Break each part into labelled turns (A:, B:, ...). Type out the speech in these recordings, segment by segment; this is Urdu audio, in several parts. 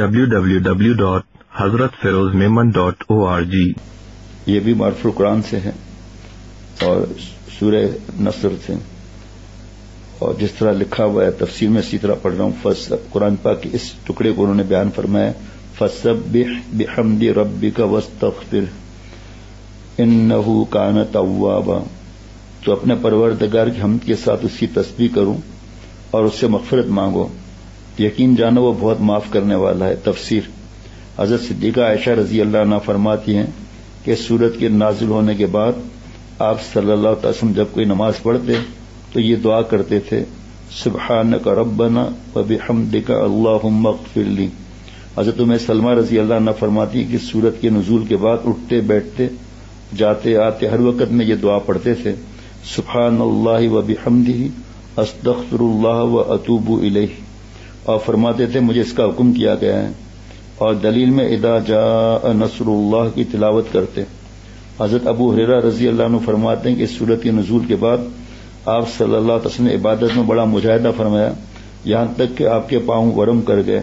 A: www.hazratfirozmemon.org
B: یہ بھی معرف القرآن سے ہے اور سورہ نصر سے، اور جس طرح لکھا ہوا ہے تفسیر میں اسی طرح پڑھ رہا ہوں. قرآن پاک کے اس ٹکڑے کو انہوں نے بیان فرمایا، فَسَبِّحْ بِحَمْدِ رَبِّكَ وَاسْتَغْفِرْ إِنَّهُ كَانَ تَوَّابًا. تو اپنے پروردگار کی حمد کے ساتھ اس کی تسبیح کروں اور اس سے مغفرت مانگو، یقین جانو وہ بہت معاف کرنے والا ہے. تفسیر: حضرت صدیقہ عائشہ رضی اللہ عنہ فرماتی ہیں کہ سورت کے نازل ہونے کے بعد آپ صلی اللہ علیہ وسلم جب کوئی نماز پڑھتے تو یہ دعا کرتے تھے، سبحانک ربنا وبحمدک اللہم اغفر لی. حضرت ام سلمہ رضی اللہ عنہ فرماتی کہ سورت کے نزول کے بعد اٹھتے بیٹھتے جاتے آتے ہر وقت میں یہ دعا پڑھتے تھے، سبحان اللہ وبحمدہ استغفر اللہ واتوب الیہ، اور فرماتے تھے مجھے اس کا حکم کیا گیا ہے. اور دلیل میں اذا جاء نصر اللہ کی تلاوت کرتے. حضرت ابو ہریرہ رضی اللہ عنہ فرماتے ہیں کہ اس سورت کے نزول کے بعد آپ صلی اللہ علیہ وسلم نے عبادت میں بڑا مجاہدہ فرمایا، یہاں تک کہ آپ کے پاؤں ورم کر گئے.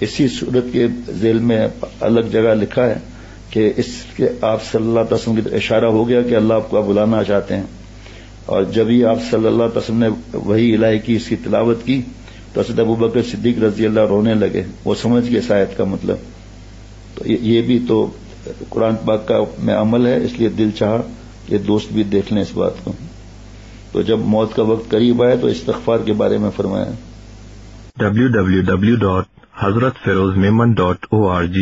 B: اسی سورت کے ذیل میں الگ جگہ لکھا ہے کہ اس کے آپ صلی اللہ علیہ وسلم کی اشارہ ہو گیا کہ اللہ آپ کو بلانا چاہتے ہیں، اور جب ہی آپ صلی اللہ علیہ وسلم نے وحی الہی کی اس کی تلاوت کی تو حضرت ابوبکر صدیق رضی اللہ رونے لگے، وہ سمجھ گئے اس آیت کا مطلب. تو یہ بھی تو قرآن پاک کا میں عمل ہے، اس لیے دل چاہا کہ دوست بھی دیکھ لیں اس بات کو. تو جب موت کا وقت قریب آئے تو استغفار کے بارے میں فرمایا.
A: www.hazratfirozmemon.org